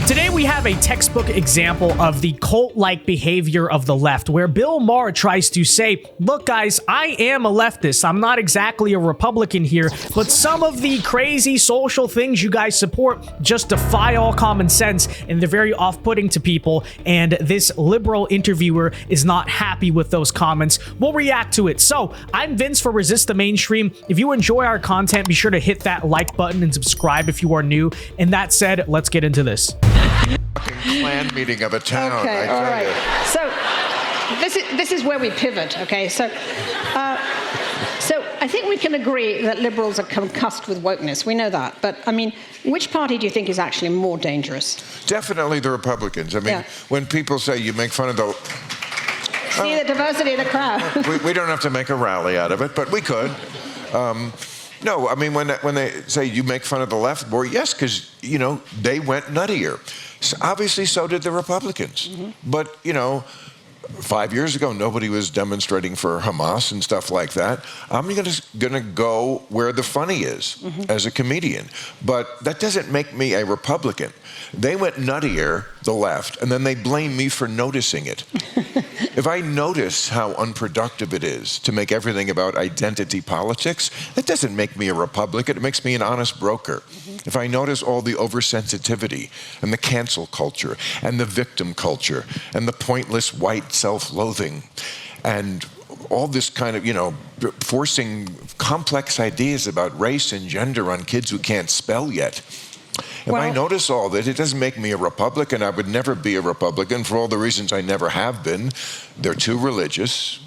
Today we have a textbook example of the cult-like behavior of the left, where Bill Maher tries to say, look guys, I am a leftist. I'm not exactly a Republican here, but some of the crazy social things you guys support just defy all common sense, and they're very off-putting to people, and this liberal interviewer is not happy with those comments. We'll react to it. So, I'm Vince for Resist the Mainstream. If you enjoy our content, be sure to hit that like button and subscribe if you are new. And that said, let's get into this. Clan meeting of a town. Okay, all right. So this is where we pivot. Okay, so I think we can agree that liberals are concussed with wokeness. We know that, but I mean, which party do you think is actually more dangerous? Definitely the Republicans. I mean, when people say you make fun of the see the diversity of the crowd. we don't have to make a rally out of it, but we could. No, I mean, when they say you make fun of the left, well, yes, because, you know, they went nuttier. So obviously, so did the Republicans. But, you know, 5 years ago, nobody was demonstrating for Hamas and stuff like that. I'm gonna go where the funny is as a comedian. But that doesn't make me a Republican. They went nuttier, the left, and then they blame me for noticing it. If I notice how unproductive it is to make everything about identity politics, that doesn't make me a Republican. It makes me an honest broker. If I notice all the oversensitivity and the cancel culture and the victim culture and the pointless white self-loathing and all this kind of, you know, forcing complex ideas about race and gender on kids who can't spell yet. If I notice all that, it doesn't make me a Republican. I would never be a Republican for all the reasons I never have been. They're too religious.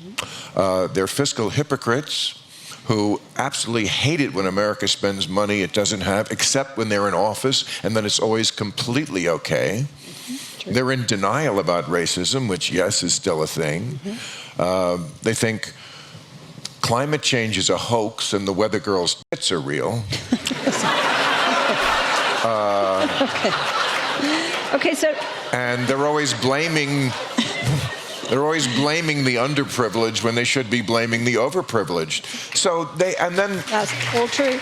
They're fiscal hypocrites who absolutely hate it when America spends money it doesn't have, except when they're in office, and then it's always completely okay. They're in denial about racism, which, yes, is still a thing. They think climate change is a hoax and the weather girl's tits are real. Okay, so... And they're always blaming... They're always blaming the underprivileged when they should be blaming the overprivileged. So That's all true.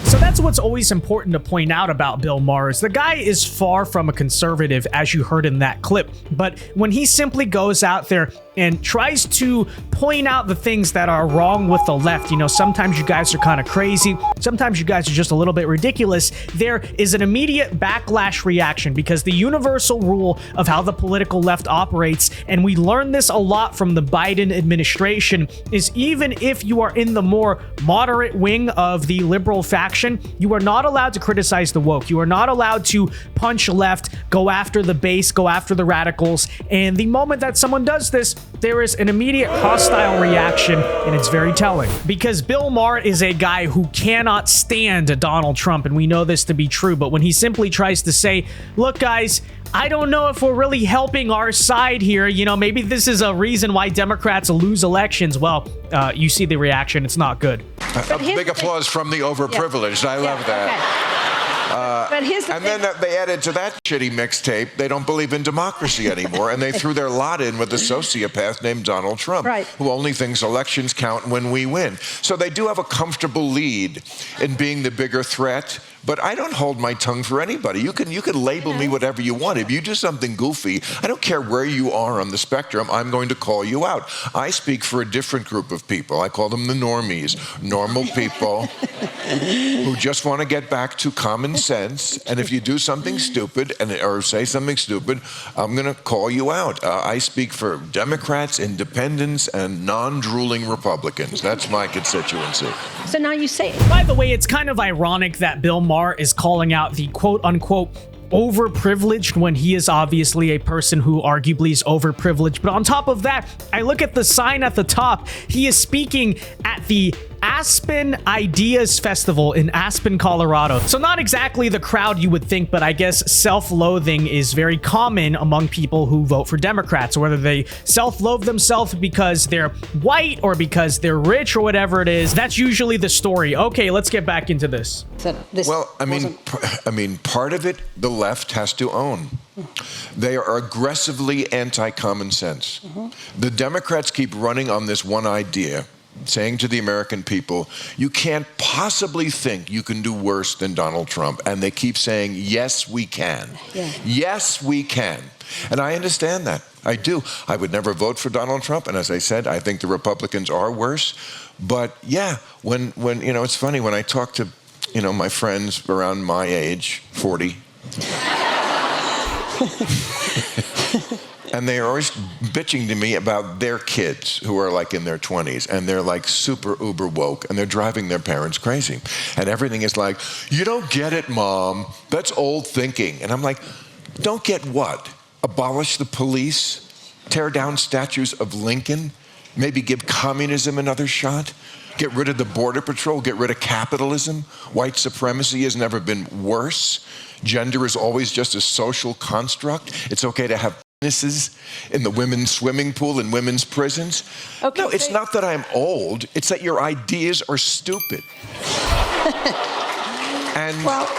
So that's what's always important to point out about Bill Maher is the guy is far from a conservative, as you heard in that clip. But when he simply goes out there and tries to point out the things that are wrong with the left, you know, sometimes you guys are kind of crazy, sometimes you guys are just a little bit ridiculous, there is an immediate backlash reaction, because the universal rule of how the political left operates, and we learned this a lot from the Biden administration, is even if you are in the more moderate wing of the liberal faction, you are not allowed to criticize the woke. You are not allowed to punch left, go after the base, go after the radicals. And the moment that someone does this, there is an immediate hostile reaction, and it's very telling. Because Bill Maher is a guy who cannot stand Donald Trump, and we know this to be true, but when he simply tries to say, look guys, I don't know if we're really helping our side here, you know, maybe this is a reason why Democrats lose elections, well, you see the reaction, it's not good. A big applause from the overprivileged. I love that. But here's the thing. Then they added to that shitty mixtape, they don't believe in democracy anymore, and they threw their lot in with a sociopath named Donald Trump, who only thinks elections count when we win. So they do have a comfortable lead in being the bigger threat. But I don't hold my tongue for anybody. You can label me whatever you want. If you do something goofy, I don't care where you are on the spectrum, I'm going to call you out. I speak for a different group of people. I call them the normies, normal people who just want to get back to common sense. And if you do something stupid or say something stupid, I'm going to call you out. I speak for Democrats, independents, and non-drooling Republicans. That's my constituency. So now you say... By the way, it's kind of ironic that Bill Maher is calling out the quote-unquote overprivileged when he is obviously a person who arguably is overprivileged. But on top of that, I look at the sign at the top. He is speaking at the Aspen Ideas Festival in Aspen, Colorado. So not exactly the crowd you would think, but I guess self-loathing is very common among people who vote for Democrats, whether they self-loathe themselves because they're white or because they're rich or whatever it is. That's usually the story. Okay, let's get back into this. Well, I mean, part of it, the left has to own. They are aggressively anti-common sense. The Democrats keep running on this one idea saying to the American people, you can't possibly think you can do worse than Donald Trump. And they keep saying, yes, we can. Yeah. Yes, we can. And I understand that. I do. I would never vote for Donald Trump. And as I said, I think the Republicans are worse. But yeah, when it's funny, when I talk to, my friends around my age, 40, and they are always bitching to me about their kids who are like in their 20s, and they're like super uber woke, and they're driving their parents crazy. And everything is like, you don't get it, Mom. That's old thinking. And I'm like, don't get what? Abolish the police? Tear down statues of Lincoln? Maybe give communism another shot? Get rid of the Border Patrol? Get rid of capitalism? White supremacy has never been worse. Gender is always just a social construct. It's okay to have penises in the women's swimming pool in women's prisons. Okay, no, it's not that I'm old. It's that your ideas are stupid. And well,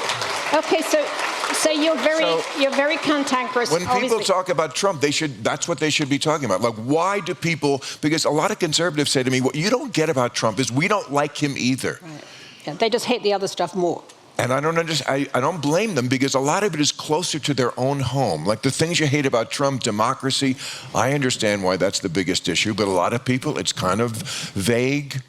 okay, so you're very cantankerous. When people obviously. talk about Trump, that's what they should be talking about. Like, why do people? Because a lot of conservatives say to me, what you don't get about Trump is we don't like him either. Right. Yeah, they just hate the other stuff more. And I don't understand. I don't blame them, because a lot of it is closer to their own home. Like the things you hate about Trump, democracy, I understand why that's the biggest issue. But a lot of people, it's kind of vague.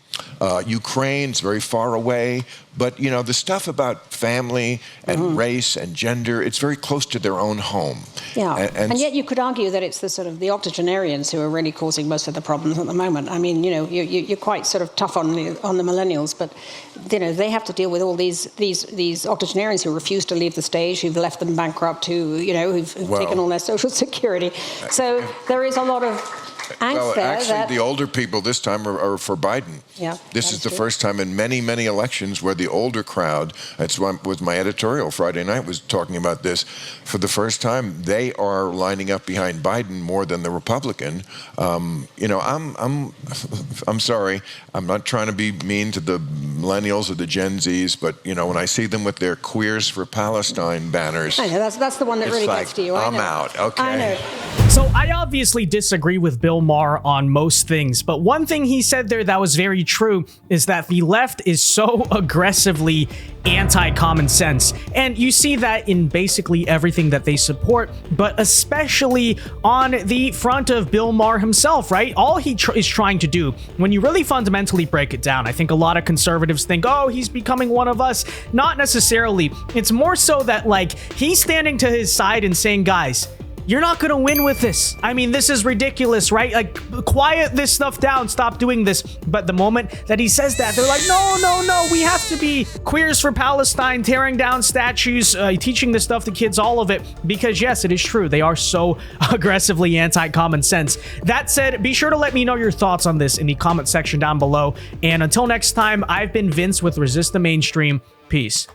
Ukraine's very far away. But, the stuff about family and race and gender, it's very close to their own home. Yeah, and yet you could argue that it's the octogenarians who are really causing most of the problems at the moment. I mean, you're quite sort of tough on the millennials, but, they have to deal with all these octogenarians who refuse to leave the stage, who've left them bankrupt, who've taken all their social security. So there is a lot of angst there. Actually, the older people this time are for Biden. Yeah, this is the first time in many, many elections where the older crowd, that's what was my editorial Friday night, was talking about this. For the first time, they are lining up behind Biden more than the Republican. I'm sorry. I'm not trying to be mean to the millennials or the Gen Zs, but, when I see them with their Queers for Palestine banners. I know, that's the one that really gets to you. I'm out, okay. I know. So I obviously disagree with Bill Maher on most things, but one thing he said there that was very true is that the left is so aggressively anti-common sense. And you see that in basically everything that they support, but especially on the front of Bill Maher himself, right? All he is trying to do, when you really fundamentally break it down, I think a lot of conservatives think, oh, he's becoming one of us. Not necessarily. It's more so that, he's standing to his side and saying, guys, you're not going to win with this. I mean, this is ridiculous, right? Quiet this stuff down. Stop doing this. But the moment that he says that, they're like, no, we have to be Queers for Palestine, tearing down statues, teaching this stuff to kids, all of it. Because yes, it is true. They are so aggressively anti-common sense. That said, be sure to let me know your thoughts on this in the comment section down below. And until next time, I've been Vince with Resist the Mainstream. Peace.